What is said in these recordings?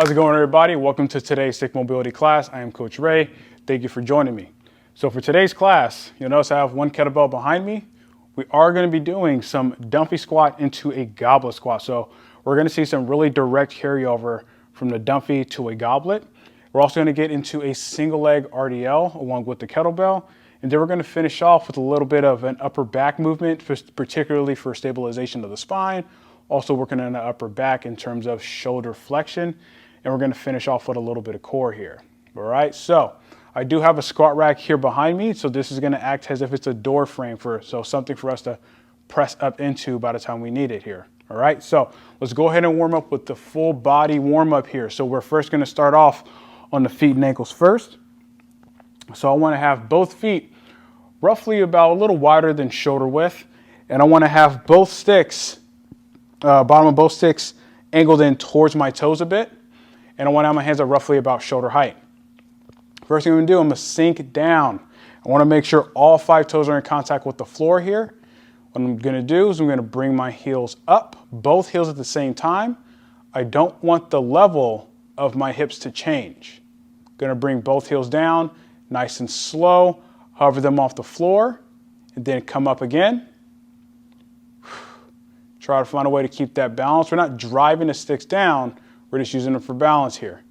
How's it going, everybody? Welcome to today's stick mobility class. I am Coach Ray. Thank you for joining me. So for today's class, you'll notice I have one kettlebell behind me. We are going to be doing some Dunphy squat into a goblet squat. So we're going to see some really direct carryover from the Dunphy to a goblet. We're also going to get into a single leg RDL along with the kettlebell. And then we're going to finish off with a little bit of an upper back movement, particularly for stabilization of the spine. Also working on the upper back in terms of shoulder flexion. And we're going to finish off with a little bit of core here. All right, so I do have a squat rack here behind me, so this is going to act as if it's a door frame so something for us to press up into by the time we need it here. All right, so let's go ahead and warm up with the full body warm up here. So we're first going to start off on the feet and ankles first. So I want to have both feet roughly about a little wider than shoulder width, and I want to have both sticks, bottom of both sticks angled in towards my toes a bit. And I want to have my hands at roughly about shoulder height. First thing I'm going to do, I'm going to sink down. I want to make sure all 5 toes are in contact with the floor here. What I'm going to do is I'm going to bring my heels up, both heels at the same time. I don't want the level of my hips to change. I'm going to bring both heels down, nice and slow, hover them off the floor, and then come up again. Try to find a way to keep that balance. We're not driving the sticks down. We're just using them for balance here.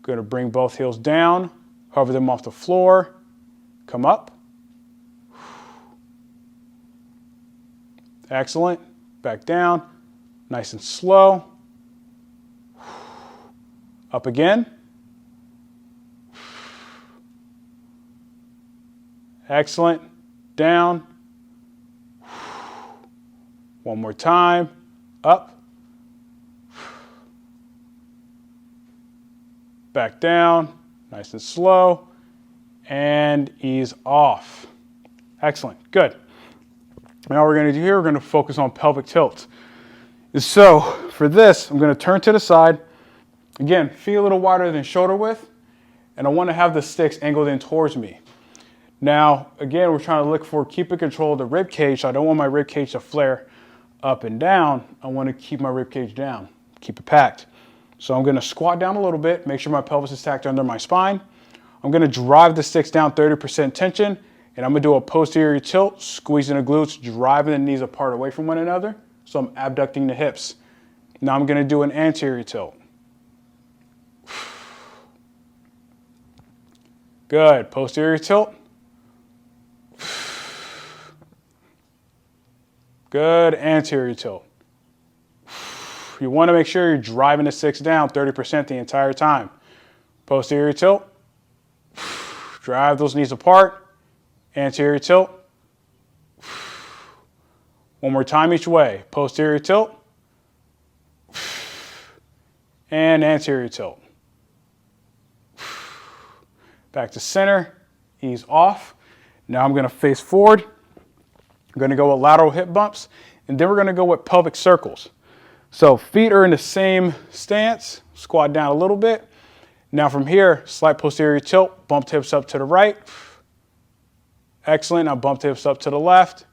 Going to bring both heels down, hover them off the floor, come up. Excellent. Back down, nice and slow. Up again. Excellent. Down. One more time. Up. Back down, nice and slow, and ease off. Excellent, good. Now what we're going to do here, we're going to focus on pelvic tilt. So for this, I'm going to turn to the side. Again, feet a little wider than shoulder width, and I want to have the sticks angled in towards me. Now, again, we're trying to look for keeping control of the rib cage. So I don't want my rib cage to flare up and down. I want to keep my rib cage down, keep it packed. So I'm going to squat down a little bit, make sure my pelvis is tacked under my spine. I'm going to drive the sticks down 30% tension, and I'm going to do a posterior tilt, squeezing the glutes, driving the knees apart away from one another. So I'm abducting the hips. Now I'm going to do an anterior tilt. Good. Posterior tilt. Good. Anterior tilt. You want to make sure you're driving the sticks down 30% the entire time. Posterior tilt. Drive those knees apart. Anterior tilt. One more time each way. Posterior tilt. And anterior tilt. Back to center. Ease off. Now I'm going to face forward. I'm going to go with lateral hip bumps. And then we're going to go with pelvic circles. So feet are in the same stance, squat down a little bit. Now from here, slight posterior tilt, bump hips up to the right. Excellent, now bump hips up to the left.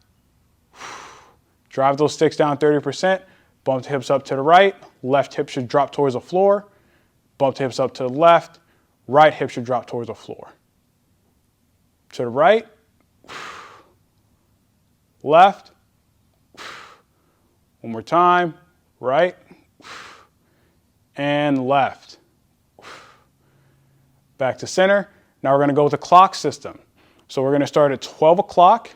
Drive those sticks down 30%, bump hips up to the right. Left hip should drop towards the floor. Bump hips up to the left. Right hip should drop towards the floor. To the right. Left. One more time. Right and left. Back to center. Now we're going to go with the clock system. So we're going to start at 12 o'clock.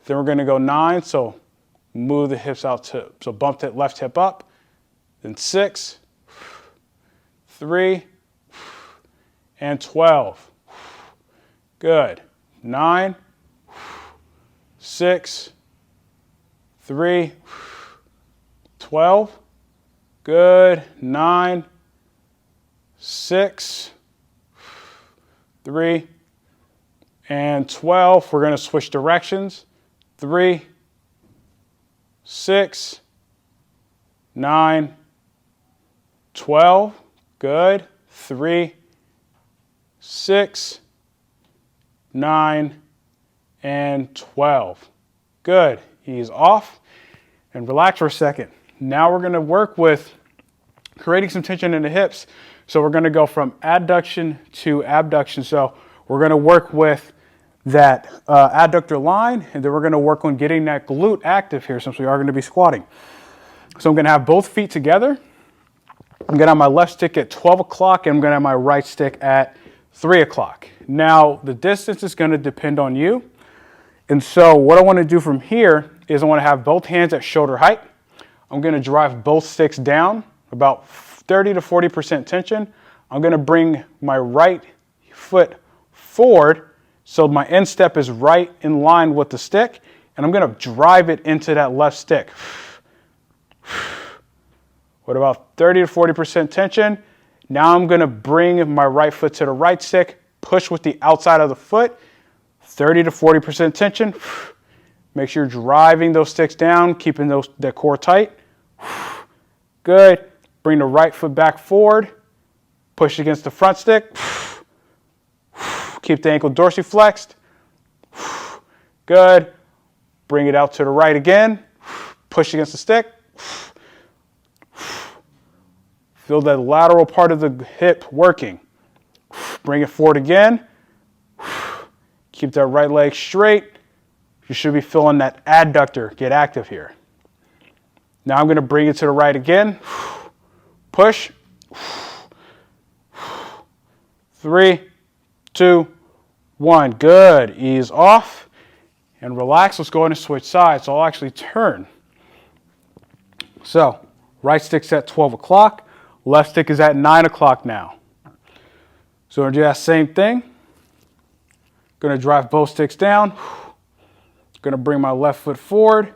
Then we're going to go 9. So move the hips out so bump that left hip up. Then 6, 3, and 12. Good. 9, 6, 3, 12, good, 9, 6, 3, and 12. We're going to switch directions. 3, 6, 9, 12, good, 3, 6, 9, and 12. Good. Ease off and relax for a second. Now we're going to work with creating some tension in the hips. So we're going to go from adduction to abduction. So we're going to work with that adductor line, and then we're going to work on getting that glute active here since we are going to be squatting. So I'm going to have both feet together. I'm going to have my left stick at 12 o'clock, and I'm going to have my right stick at 3 o'clock. Now, the distance is going to depend on you. And so what I want to do from here is I want to have both hands at shoulder height. I'm going to drive both sticks down, about 30 to 40% tension. I'm going to bring my right foot forward so my instep is right in line with the stick, and I'm going to drive it into that left stick. With about 30 to 40% tension, now I'm going to bring my right foot to the right stick, push with the outside of the foot, 30 to 40% tension. Make sure you're driving those sticks down, keeping that core tight. Good. Bring the right foot back forward, push against the front stick. Keep the ankle dorsiflexed. Good. Bring it out to the right again. Push against the stick. Feel that lateral part of the hip working. Bring it forward again. Keep that right leg straight. You should be feeling that adductor get active here. Now I'm going to bring it to the right again. Push. 3, 2, 1. Good. Ease off and relax. Let's go ahead and switch sides. So I'll actually turn. So right stick's at 12 o'clock. Left stick is at 9 o'clock now. So we're going to do that same thing. Going to drive both sticks down. Going to bring my left foot forward.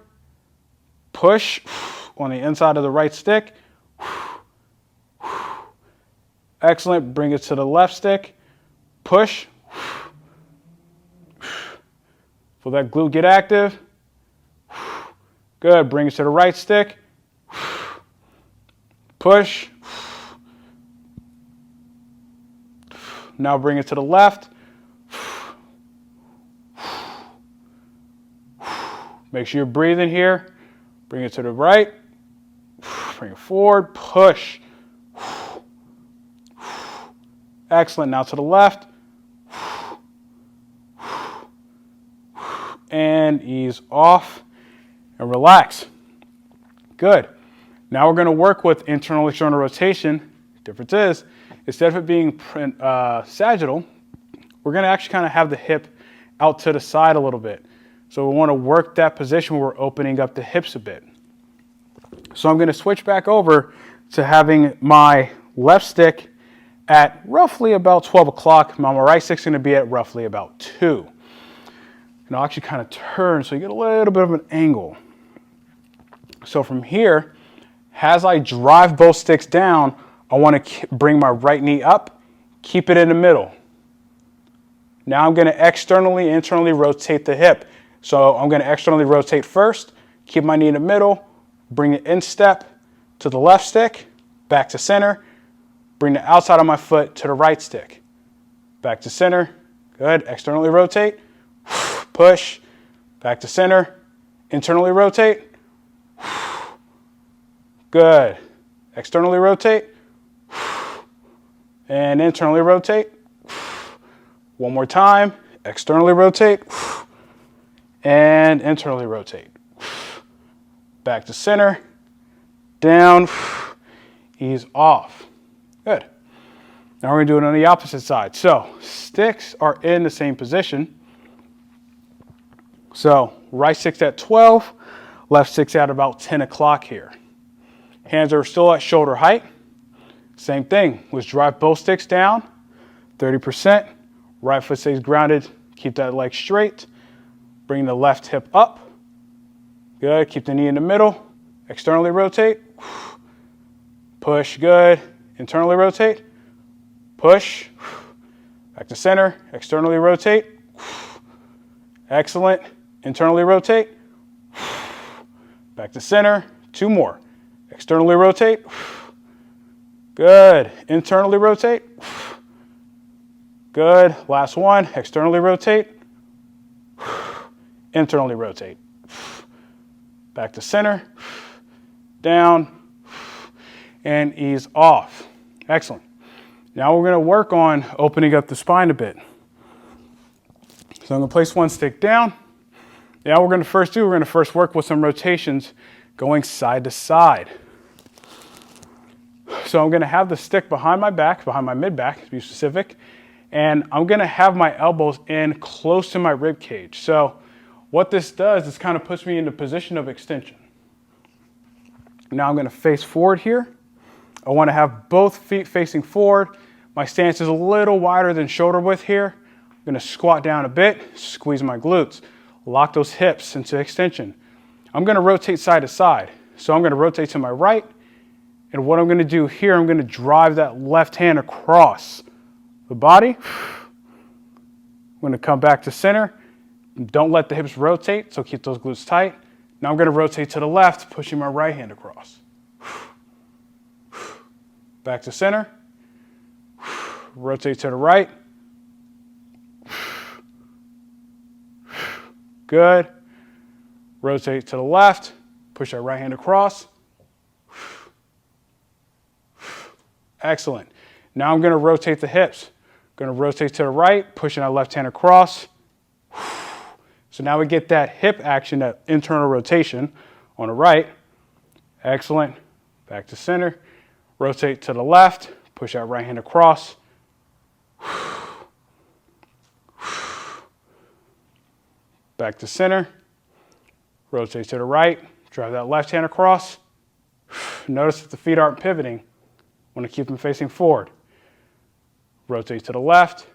Push on the inside of the right stick. Excellent. Bring it to the left stick. Push. Feel that glute get active. Good. Bring it to the right stick. Push. Now bring it to the left. Make sure you're breathing here. Bring it to the right. Bring it forward. Push. Excellent. Now to the left. And ease off and relax. Good. Now we're going to work with internal external rotation. Difference is, instead of it being sagittal, we're going to actually kind of have the hip out to the side a little bit. So we want to work that position where we're opening up the hips a bit. So I'm going to switch back over to having my left stick at roughly about 12 o'clock. My right stick's going to be at roughly about 2. And I'll actually kind of turn so you get a little bit of an angle. So from here, as I drive both sticks down, I want to bring my right knee up, keep it in the middle. Now I'm going to externally, internally rotate the hip. So I'm going to externally rotate first, keep my knee in the middle, bring the instep to the left stick, back to center, bring the outside of my foot to the right stick, back to center. Good. Externally rotate, push, back to center, internally rotate. Good. Externally rotate and internally rotate. One more time. Externally rotate and internally rotate. Back to center, down, ease off. Good. Now we're going to do it on the opposite side. So sticks are in the same position. So right stick's at 12, left stick's at about 10 o'clock here. Hands are still at shoulder height. Same thing. Let's drive both sticks down, 30%. Right foot stays grounded. Keep that leg straight. Bring the left hip up. Good. Keep the knee in the middle. Externally rotate. Push. Good. Internally rotate. Push. Back to center. Externally rotate. Excellent. Internally rotate. Back to center. 2 more. Externally rotate. Good. Internally rotate. Good. Last one. Externally rotate. Internally rotate. Back to center. Down. and ease off. Excellent. Now we're gonna work on opening up the spine a bit. So I'm gonna place one stick down. Now we're gonna first work with some rotations going side to side. So I'm gonna have the stick behind my back, behind my mid-back to be specific, and I'm gonna have my elbows in close to my rib cage. So what this does is kind of puts me in the position of extension. Now I'm gonna face forward here. I wanna have both feet facing forward. My stance is a little wider than shoulder width here. I'm gonna squat down a bit, squeeze my glutes, lock those hips into extension. I'm gonna rotate side to side. So I'm gonna rotate to my right, and what I'm gonna do here, I'm gonna drive that left hand across the body. I'm gonna come back to center. Don't let the hips rotate, so keep those glutes tight. Now I'm gonna rotate to the left, pushing my right hand across. Back to center. Rotate to the right. Good. Rotate to the left, push that right hand across. Excellent. Now I'm going to rotate the hips. Going to rotate to the right, pushing that left hand across. So now we get that hip action, that internal rotation on the right. Excellent. Back to center. Rotate to the left, push that right hand across. Back to center. Rotate to the right, drive that left hand across. Notice that the feet aren't pivoting. Want to keep them facing forward. Rotate to the left.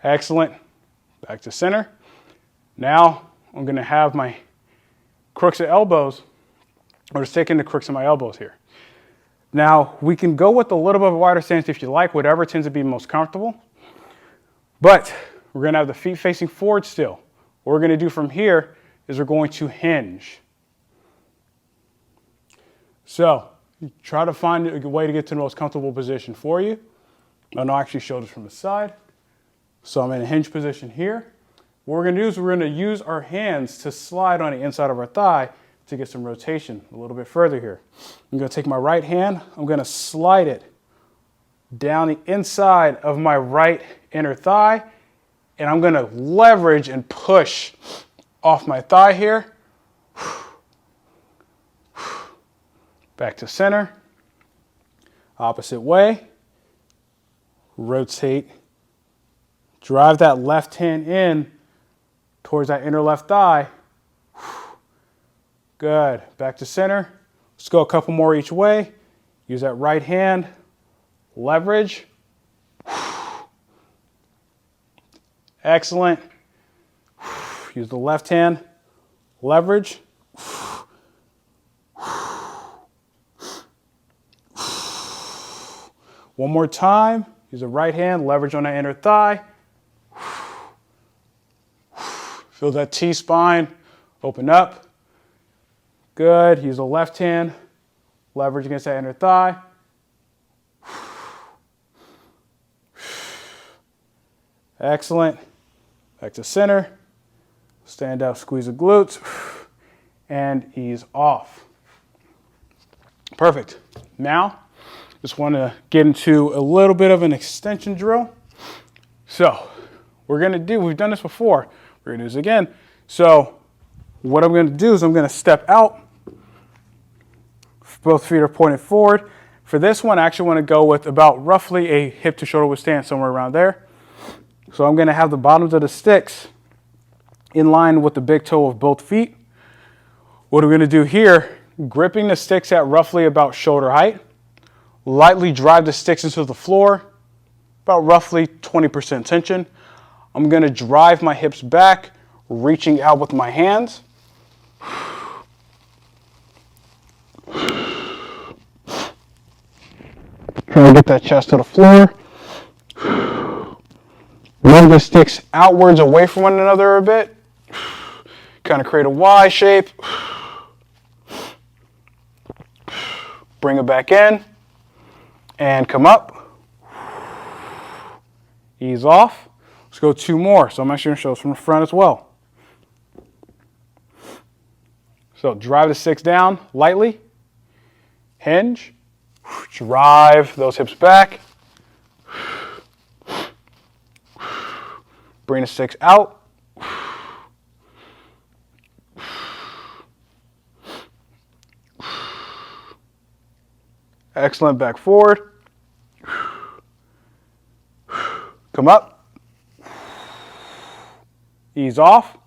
Excellent. Back to center. Now I'm going to have my crooks of elbows, or just taking the crooks of my elbows here. Now we can go with a little bit of a wider stance if you like, whatever tends to be most comfortable. But we're going to have the feet facing forward still. What we're going to do from here is we're going to hinge. So try to find a way to get to the most comfortable position for you. And I'll actually show this from the side. So I'm in a hinge position here. What we're going to do is we're going to use our hands to slide on the inside of our thigh to get some rotation a little bit further here. I'm going to take my right hand. I'm going to slide it down the inside of my right inner thigh. And I'm going to leverage and push off my thigh here. Back to center. Opposite way. Rotate. Drive that left hand in towards that inner left thigh. Good. Back to center. Let's go a couple more each way. Use that right hand. Leverage. Excellent. Use the left hand. Leverage. One more time. Use the right hand. Leverage on that inner thigh. Feel that T-spine open up. Good. Use the left hand. Leverage against that inner thigh. Excellent. Back to center. Stand up, squeeze the glutes, and ease off. Perfect. Now, just want to get into a little bit of an extension drill. So, we've done this before. We're going to do this again. So, what I'm going to do is I'm going to step out. Both feet are pointed forward. For this one, I actually want to go with about roughly a hip to shoulder width stance, somewhere around there. So I'm going to have the bottoms of the sticks in line with the big toe of both feet. What we're going to do here, gripping the sticks at roughly about shoulder height, lightly drive the sticks into the floor, about roughly 20% tension. I'm going to drive my hips back, reaching out with my hands. Try to get that chest to the floor. Move the sticks outwards away from one another a bit. Kind of create a Y shape. Bring it back in. And come up. Ease off. Let's go two more. So I'm actually going to show this from the front as well. So drive the sticks down lightly, hinge, drive those hips back, bring the sticks out, excellent, back forward, come up, ease off.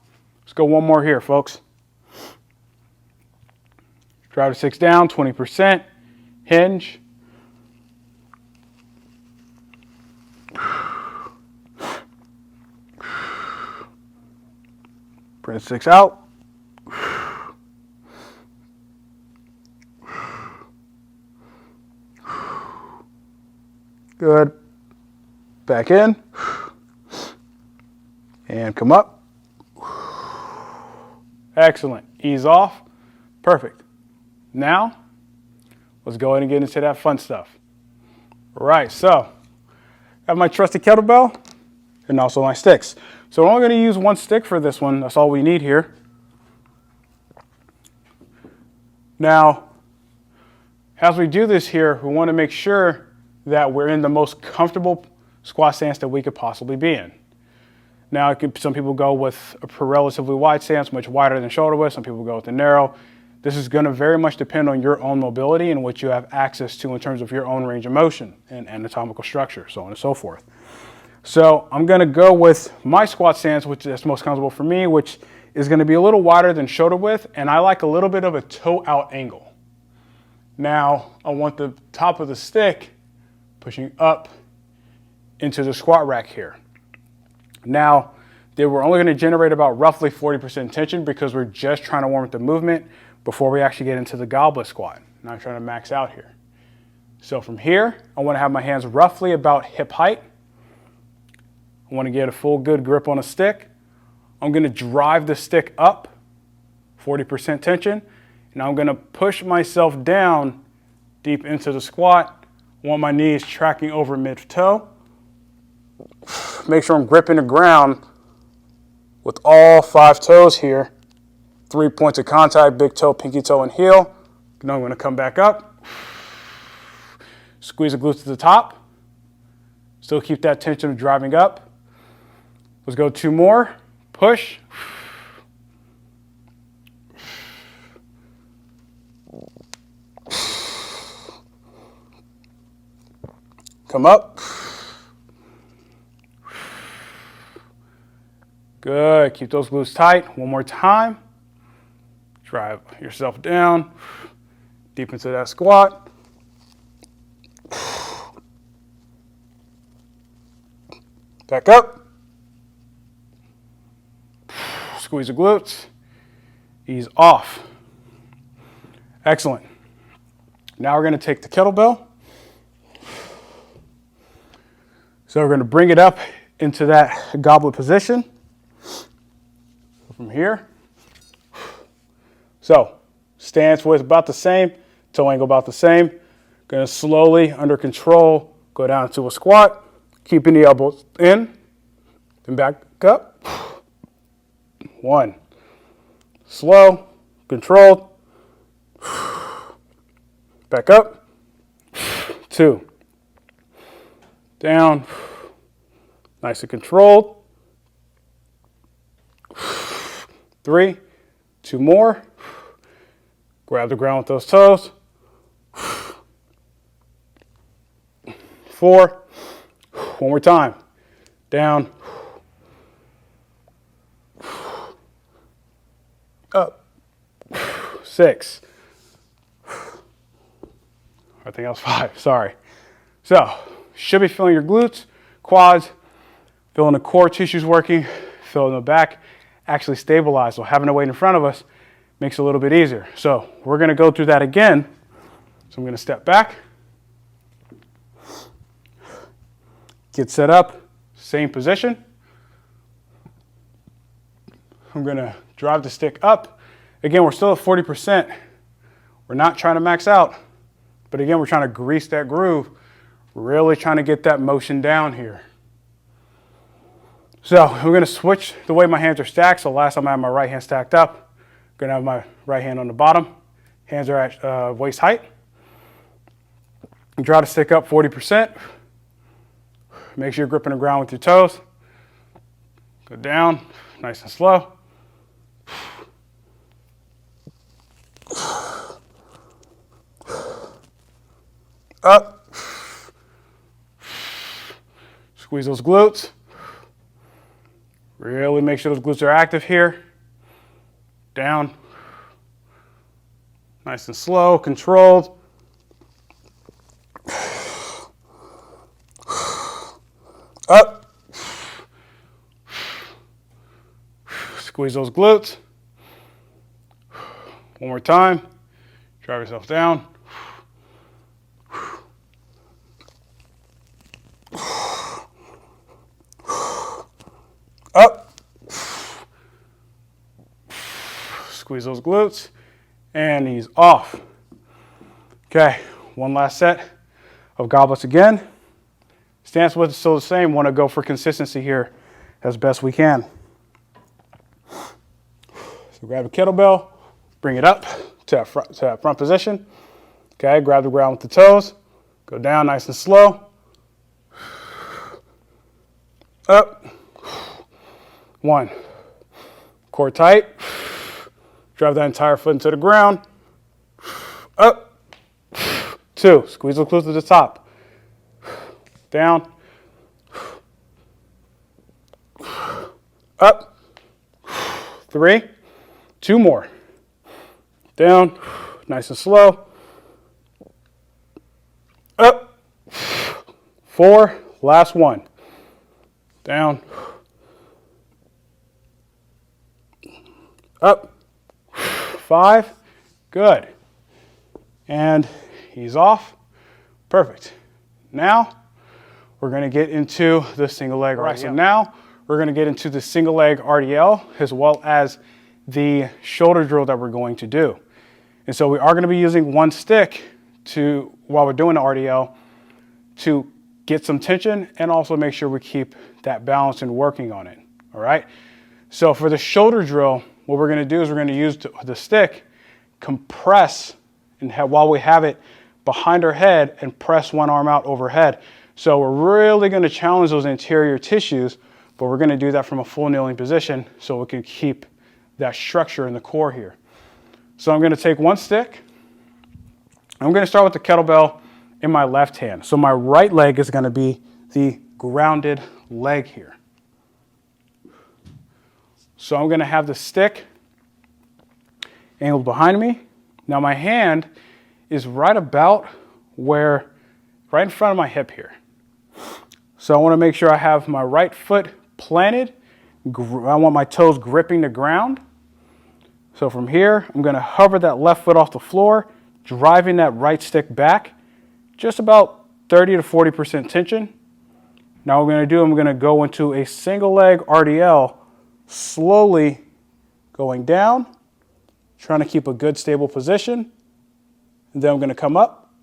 Let's go one more here, folks. Drive the sticks down, 20%, hinge, bring the sticks out, good, back in, and come up, excellent, ease off, perfect. Now, let's go ahead and get into that fun stuff. All right, so I have my trusty kettlebell and also my sticks. So we're only going to use one stick for this one. That's all we need here. Now, as we do this here, we want to make sure that we're in the most comfortable squat stance that we could possibly be in. Now, some people go with a relatively wide stance, much wider than shoulder width. Some people go with the narrow. This is going to very much depend on your own mobility and what you have access to in terms of your own range of motion and anatomical structure, so on and so forth. So I'm going to go with my squat stance, which is most comfortable for me, which is going to be a little wider than shoulder width, and I like a little bit of a toe out angle. Now, I want the top of the stick pushing up into the squat rack here. Now, we're only going to generate about roughly 40% tension because we're just trying to warm up the movement before we actually get into the goblet squat. Not trying to max out here. So from here, I want to have my hands roughly about hip height. I want to get a full good grip on a stick. I'm going to drive the stick up, 40% tension, and I'm going to push myself down deep into the squat. I want my knees tracking over mid-toe. Make sure I'm gripping the ground with all 5 toes here. 3 points of contact, big toe, pinky toe, and heel. Now I'm going to come back up. Squeeze the glutes to the top. Still keep that tension of driving up. Let's go 2 more. Push. Come up. Good. Keep those glutes tight. One more time. Drive yourself down, deep into that squat. Back up. Squeeze the glutes. Ease off. Excellent. Now we're going to take the kettlebell. So we're going to bring it up into that goblet position. From here. So, stance width about the same, toe angle about the same. Going to slowly, under control, go down to a squat, keeping the elbows in, then back up. 1. Slow, controlled. Back up. 2. Down. Nice and controlled. 3. 2 more. Grab the ground with those toes. 4. One more time. Down. Up. 6. I think that was 5. Sorry. So, should be feeling your glutes, quads, feeling the core tissues working, feeling the back actually stabilized. So having a weight in front of us makes it a little bit easier. So we're going to go through that again. So I'm going to step back, get set up, same position. I'm going to drive the stick up. Again, we're still at 40%. We're not trying to max out, but again, we're trying to grease that groove, really trying to get that motion down here. So we're going to switch the way my hands are stacked. So last time I had my right hand stacked up. Gonna have my right hand on the bottom. Hands are at waist height. Draw the stick up 40%. Make sure you're gripping the ground with your toes. Go down, nice and slow. Up. Squeeze those glutes. Really make sure those glutes are active here. Down. Nice and slow, controlled. Up. Squeeze those glutes. One more time. Drive yourself down. Up. Squeeze those glutes. And he's off. Okay, one last set of goblets again. Stance width is still the same. Want to go for consistency here as best we can. So grab a kettlebell, bring it up to that front position. Okay, grab the ground with the toes. Go down nice and slow. Up. 1. Core tight. Drive that entire foot into the ground. Up. 2. Squeeze the glutes to the top. Down. Up. 3. 2 more. Down. Nice and slow. Up. 4. Last one. Down. Up. 5. Good. And he's off. Perfect. Now we're going to get into the single leg. All right, so now we're going to get into the single leg RDL as well as the shoulder drill that we're going to do. And so we are going to be using one stick while we're doing the RDL to get some tension and also make sure we keep that balance and working on it. All right. So for the shoulder drill, what we're going to do is we're going to use the stick, compress, and while we have it behind our head and press one arm out overhead. So we're really going to challenge those anterior tissues, but we're going to do that from a full kneeling position so we can keep that structure in the core here. So I'm going to take one stick. I'm going to start with the kettlebell in my left hand. So my right leg is going to be the grounded leg here. So I'm going to have the stick angled behind me. Now my hand is right in front of my hip here. So I want to make sure I have my right foot planted. I want my toes gripping the ground. So from here, I'm going to hover that left foot off the floor, driving that right stick back, just about 30 to 40% tension. Now what I'm going to go into a single leg RDL, slowly going down, trying to keep a good stable position. And then I'm going to come up,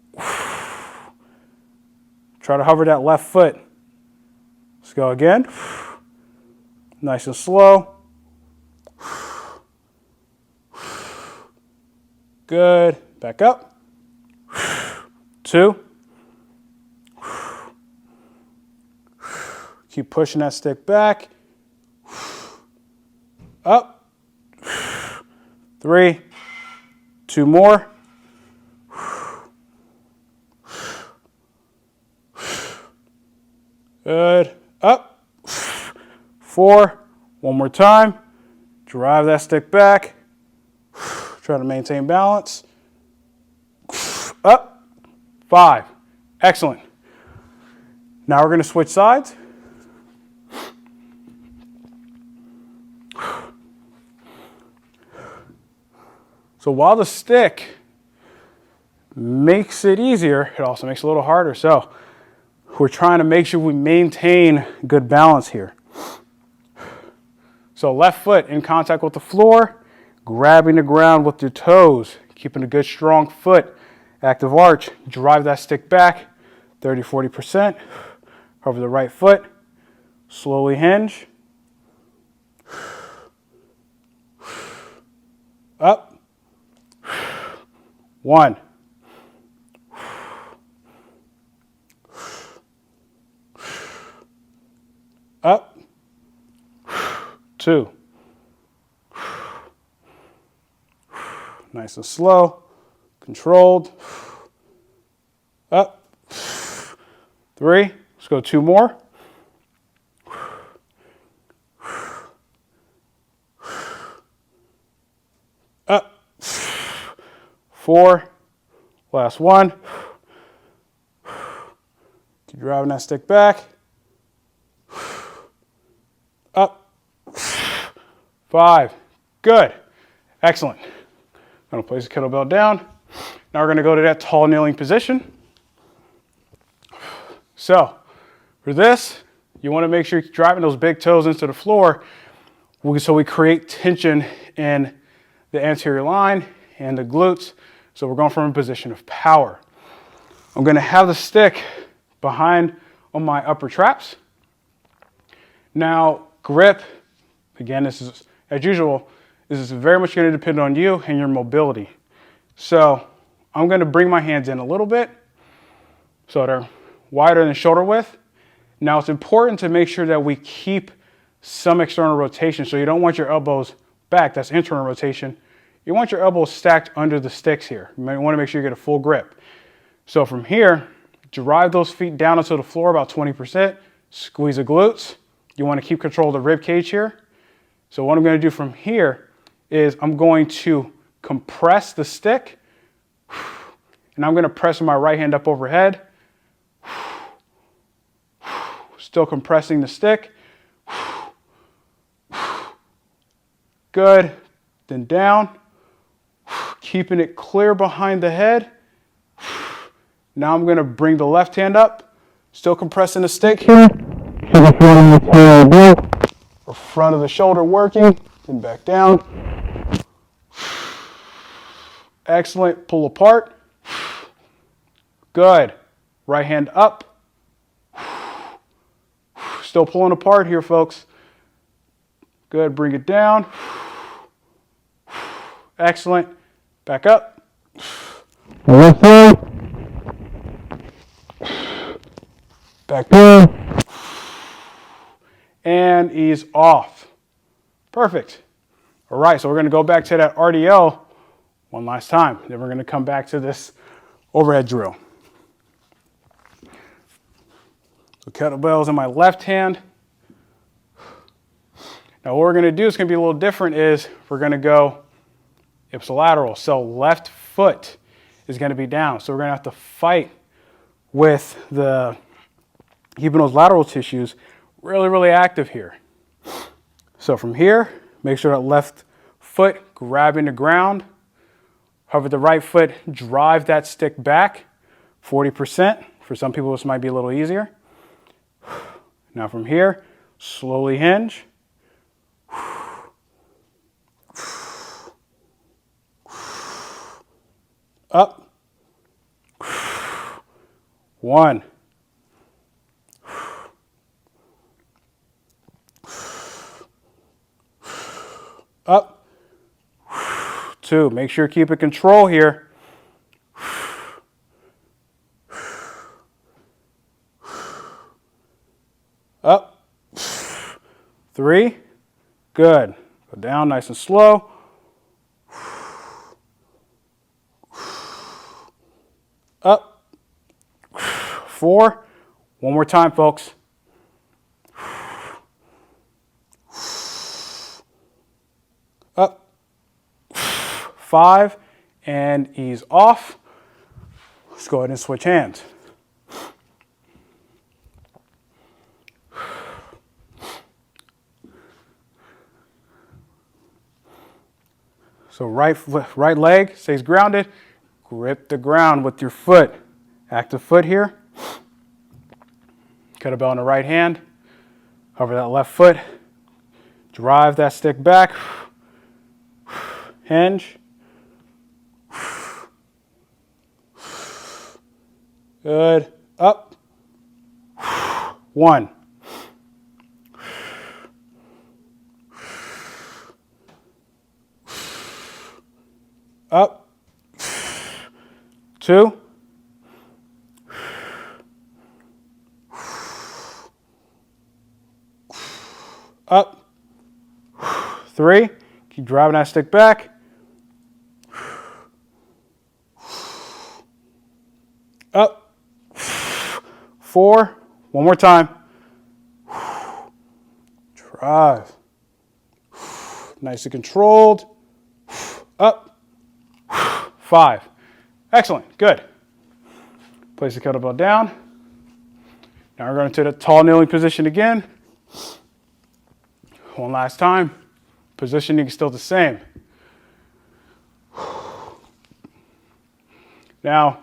try to hover that left foot. Let's go again. Nice and slow. Good. Back up. 2. Keep pushing that stick back. Up. 3. 2 more. Good. Up. 4. One more time. Drive that stick back. Try to maintain balance. Up. 5. Excellent. Now we're going to switch sides. So while the stick makes it easier, it also makes it a little harder. So we're trying to make sure we maintain good balance here. So left foot in contact with the floor, grabbing the ground with your toes, keeping a good strong foot, active arch, drive that stick back 30, 40%, over the right foot, slowly hinge, Up. 1. Up. 2. Nice and slow. Controlled. Up. 3. Let's go 2 more. Up. 4. Last one. Keep driving that stick back. Up. 5. Good. Excellent. I'm going to place the kettlebell down. Now we're going to go to that tall kneeling position. So for this, you want to make sure you're driving those big toes into the floor so we create tension in the anterior line and the glutes. So we're going from a position of power. I'm going to have the stick behind on my upper traps. Now grip, again, this is as usual, this is very much going to depend on you and your mobility. So I'm going to bring my hands in a little bit so they're wider than shoulder width. Now it's important to make sure that we keep some external rotation. So you don't want your elbows back, that's internal rotation. You want your elbows stacked under the sticks here. You might want to make sure you get a full grip. So from here, drive those feet down onto the floor about 20%, squeeze the glutes. You want to keep control of the rib cage here. So what I'm going to do from here is I'm going to compress the stick and I'm going to press my right hand up overhead. Still compressing the stick. Good. Then down. Keeping it clear behind the head. Now I'm going to bring the left hand up. Still compressing the stick here. Or front of the shoulder working. Then back down. Excellent. Pull apart. Good. Right hand up. Still pulling apart here, folks. Good. Bring it down. Excellent. Back up. Back down. And ease off. Perfect. All right, so we're going to go back to that RDL one last time. Then we're going to come back to this overhead drill. So kettlebells in my left hand. Now what we're going to do is going to be a little different is we're going to go ipsilateral. So left foot is going to be down. So we're going to have to fight with keeping those lateral tissues really, really active here. So from here, make sure that left foot grabbing the ground. Hover the right foot, drive that stick back 40%. For some people, this might be a little easier. Now from here, slowly hinge. Up. 1. Up. 2. Make sure you keep it control here. Up. 3. Good. Go down nice and slow. Up. 4. One more time, folks. Up. 5. And ease off. Let's go ahead and switch hands. So right leg stays grounded. Grip the ground with your foot. Active foot here. Kettlebell in the right hand. Hover that left foot. Drive that stick back. Hinge. Good. Up. 1. 2, up, 3, keep driving that stick back, up, 4, one more time, drive, nice and controlled, up, 5, excellent, good. Place the kettlebell down. Now we're going to the tall kneeling position again. One last time. Positioning is still the same. Now,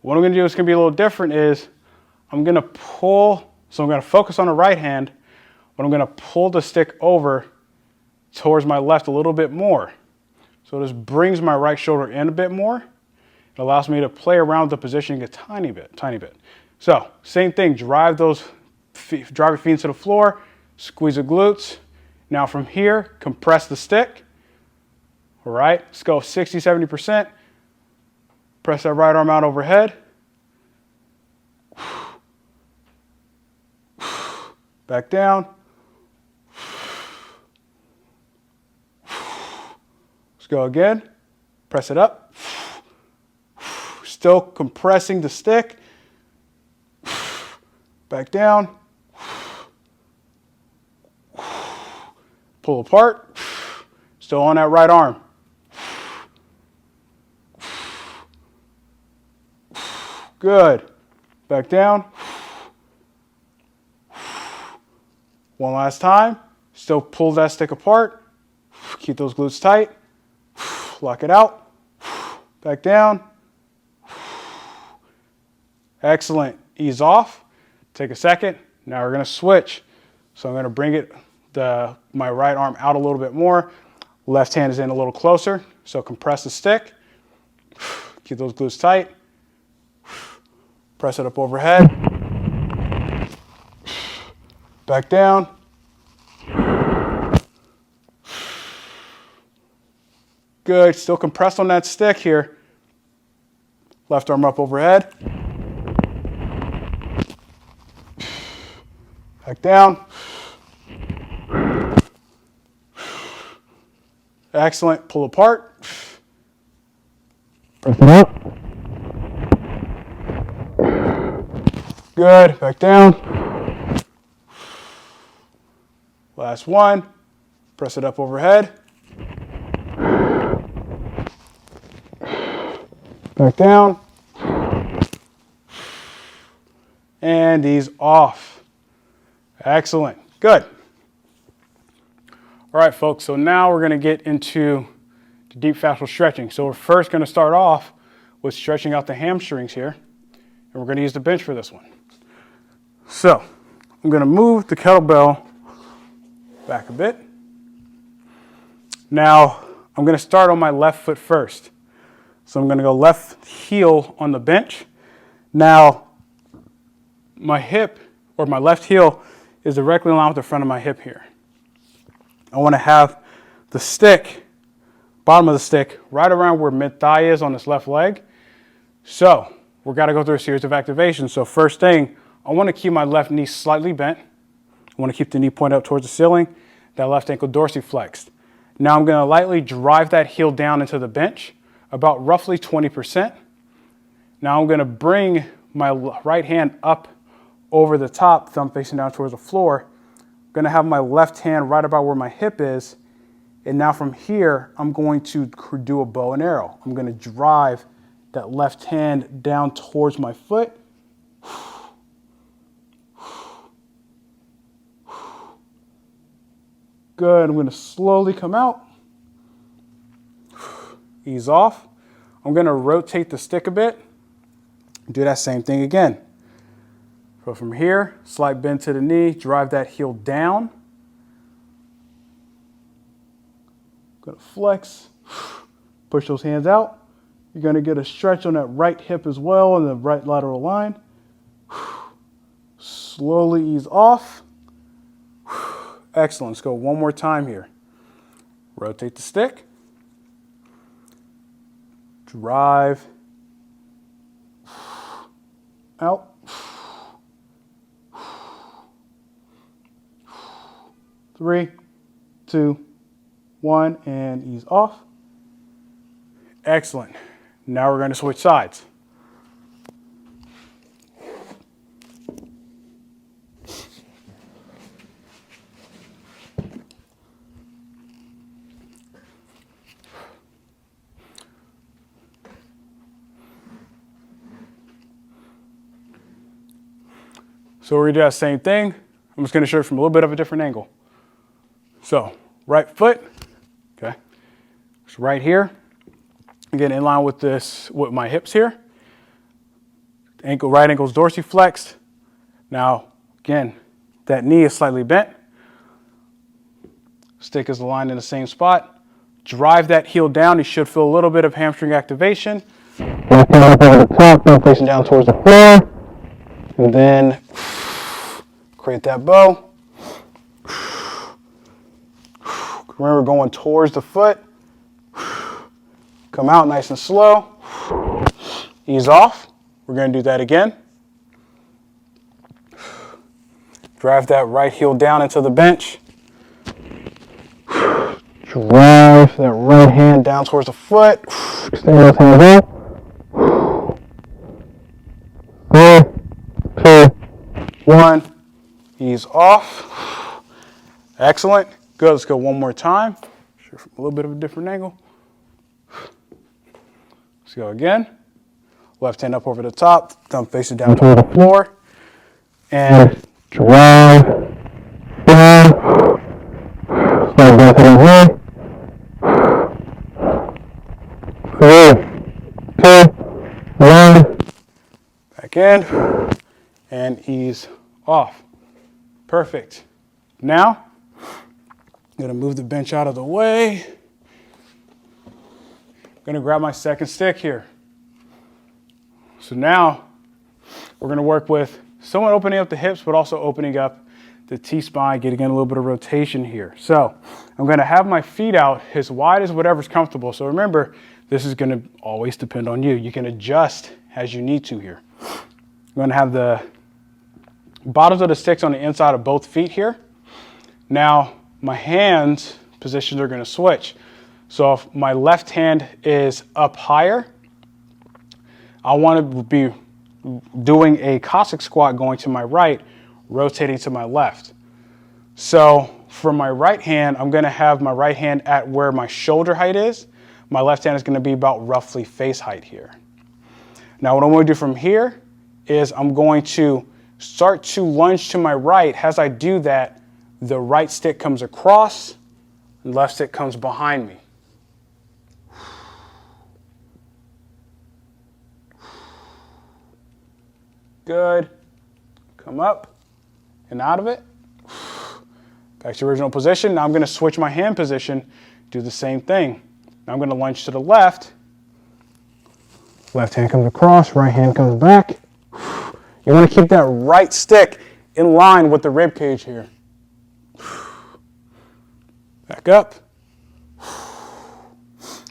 what I'm going to do is going to be a little different is I'm going to pull, so I'm going to focus on the right hand, but I'm going to pull the stick over towards my left a little bit more. So this brings my right shoulder in a bit more. It allows me to play around with the positioning a tiny bit. So same thing, drive your feet into the floor, squeeze the glutes. Now from here, compress the stick. All right, let's go 60, 70%. Press that right arm out overhead. Back down. Let's go again. Press it up. Still compressing the stick. Back down. Pull apart. Still on that right arm. Good. Back down. One last time. Still pull that stick apart. Keep those glutes tight. Lock it out. Back down. Excellent. Ease off. Take a second. Now we're going to switch. So I'm going to bring my right arm out a little bit more. Left hand is in a little closer. So compress the stick. Keep those glutes tight. Press it up overhead. Back down. Good. Still compressed on that stick here. Left arm up overhead. Back down. Excellent. Pull apart. Press it up. Good. Back down. Last one. Press it up overhead. Back down. And ease off. Excellent. Good. All right, folks, so now we're going to get into the deep fascial stretching. So we're first going to start off with stretching out the hamstrings here, and we're going to use the bench for this one. So I'm going to move the kettlebell back a bit. Now I'm going to start on my left foot first. So I'm going to go left heel on the bench. Now my hip, or my left heel, is directly in line with the front of my hip here. I want to have the stick, bottom of the stick, right around where mid-thigh is on this left leg. So we've got to go through a series of activations. So first thing, I want to keep my left knee slightly bent. I want to keep the knee point up towards the ceiling, that left ankle dorsiflexed. Now I'm going to lightly drive that heel down into the bench, about roughly 20%. Now I'm going to bring my right hand up over the top, thumb facing down towards the floor. I'm going to have my left hand right about where my hip is. And now from here, I'm going to do a bow and arrow. I'm going to drive that left hand down towards my foot. Good. I'm going to slowly come out. Ease off. I'm going to rotate the stick a bit. Do that same thing again. So from here, slight bend to the knee, drive that heel down. Going to flex, push those hands out. You're going to get a stretch on that right hip as well in the right lateral line. Slowly ease off. Excellent. Let's go one more time here. Rotate the stick. Drive out. 3, 2, 1, and ease off. Excellent. Now we're going to switch sides. So we're going to do that same thing. I'm just going to show it from a little bit of a different angle. So right foot, okay, it's right here. Again, in line with this, with my hips here. Ankle, right ankle's dorsiflexed. Now, again, that knee is slightly bent. Stick is aligned in the same spot. Drive that heel down. You should feel a little bit of hamstring activation. Left hand up over the top, now facing down towards the floor. And then create that bow. Remember, going towards the foot. Come out nice and slow. Ease off. We're going to do that again. Drive that right heel down into the bench. Drive that right hand down towards the foot. Extend those hands out. 3, 2, 1. Ease off. Excellent. Good. Let's go one more time. From a little bit of a different angle. Let's go again. Left hand up over the top. Thumb facing down toward the floor. And drive down. Slide back to the right. 3, 2, 1. Back in. And ease off. Perfect. Now, I'm going to move the bench out of the way. I'm going to grab my second stick here. So now we're going to work with somewhat opening up the hips, but also opening up the T-spine, getting in a little bit of rotation here. So I'm going to have my feet out as wide as whatever's comfortable. So remember, this is going to always depend on you. You can adjust as you need to here. I'm going to have the bottoms of the sticks on the inside of both feet here. Now, my hands positions are going to switch. So if my left hand is up higher, I want to be doing a Cossack squat going to my right, rotating to my left. So for my right hand, I'm going to have my right hand at where my shoulder height is. My left hand is going to be about roughly face height here. Now what I'm going to do from here is I'm going to start to lunge to my right. As I do that, the right stick comes across, and left stick comes behind me. Good. Come up and out of it. Back to original position. Now I'm going to switch my hand position, do the same thing. Now I'm going to lunge to the left. Left hand comes across, right hand comes back. You want to keep that right stick in line with the rib cage here. Back up.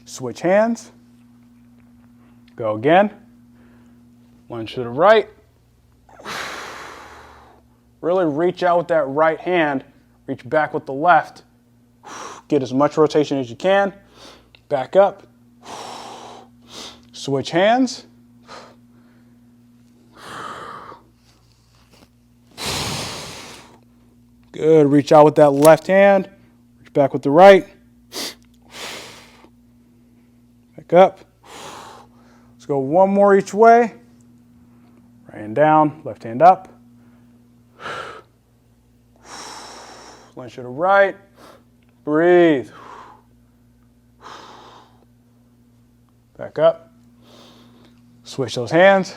Switch hands. Go again. Lunge to the right. Really reach out with that right hand. Reach back with the left. Get as much rotation as you can. Back up. Switch hands. Good. Reach out with that left hand. Reach back with the right. Back up. Let's go one more each way. Right hand down, left hand up. Lunge to the right. Breathe. Back up. Switch those hands.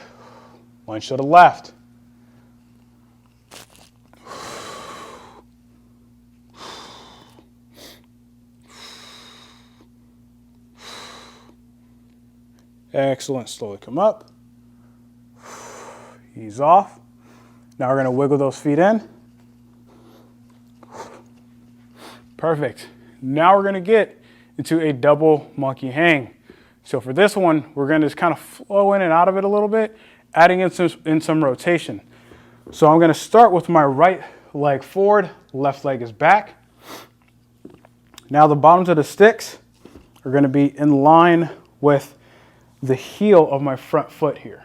Lunge to the left. Excellent. Slowly come up. Ease off. Now we're going to wiggle those feet in. Perfect. Now we're going to get into a double monkey hang. So for this one, we're going to just kind of flow in and out of it a little bit. adding in some rotation. So I'm going to start with my right leg forward, left leg is back. Now the bottoms of the sticks are going to be in line with the heel of my front foot here.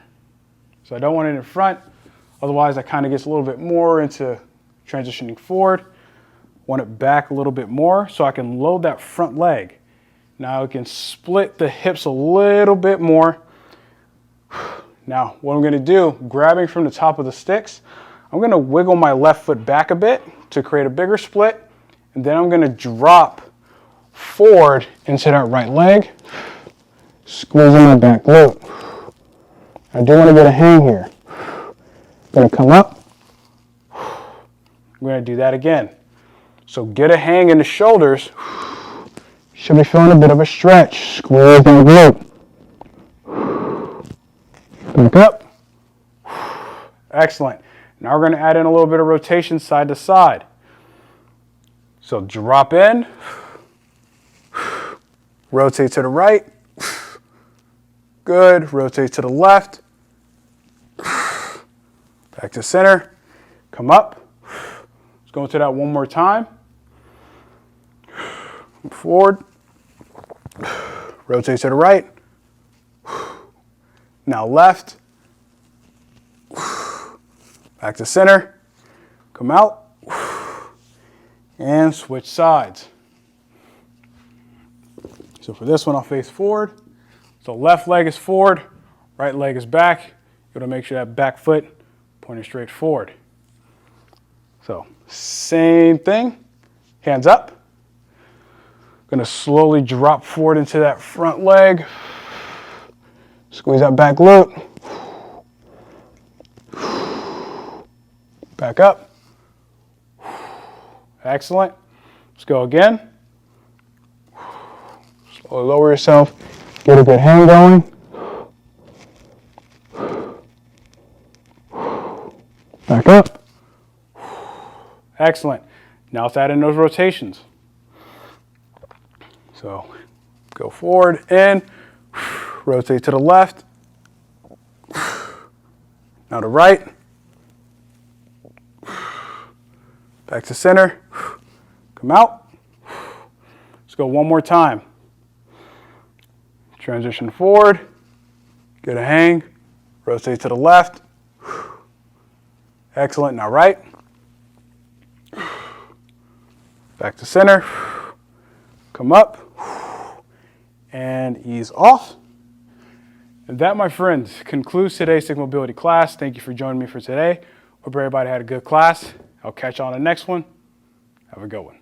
So I don't want it in front, otherwise that kind of gets a little bit more into transitioning forward. Want it back a little bit more so I can load that front leg. Now I can split the hips a little bit more. Now what I'm going to do, grabbing from the top of the sticks, I'm going to wiggle my left foot back a bit to create a bigger split, and then I'm going to drop forward into that right leg, squeezing my back glute. I do want to get a hang here. I'm going to come up. I'm going to do that again. So get a hang in the shoulders. Should be feeling a bit of a stretch. Squeeze that glute. Back up. Excellent. Now we're going to add in a little bit of rotation side to side. So drop in. Rotate to the right. Good. Rotate to the left. Back to center. Come up. Let's go into that one more time. Forward. Rotate to the right. Now left. Back to center. Come out. And switch sides. So for this one, I'll face forward. So left leg is forward, right leg is back. You got to make sure that back foot pointing straight forward. So same thing, hands up. Going to slowly drop forward into that front leg. Squeeze that back glute. Back up. Excellent. Let's go again. Slowly lower yourself. Get a good hang going. Back up. Excellent. Now let's add in those rotations. So go forward, in, rotate to the left, now to right, back to center, come out. Let's go one more time. Transition forward, get a hang, rotate to the left. Excellent, now right. Back to center, come up, and ease off. And that, my friends, concludes today's stick mobility class. Thank you for joining me for today. Hope everybody had a good class. I'll catch you on the next one. Have a good one.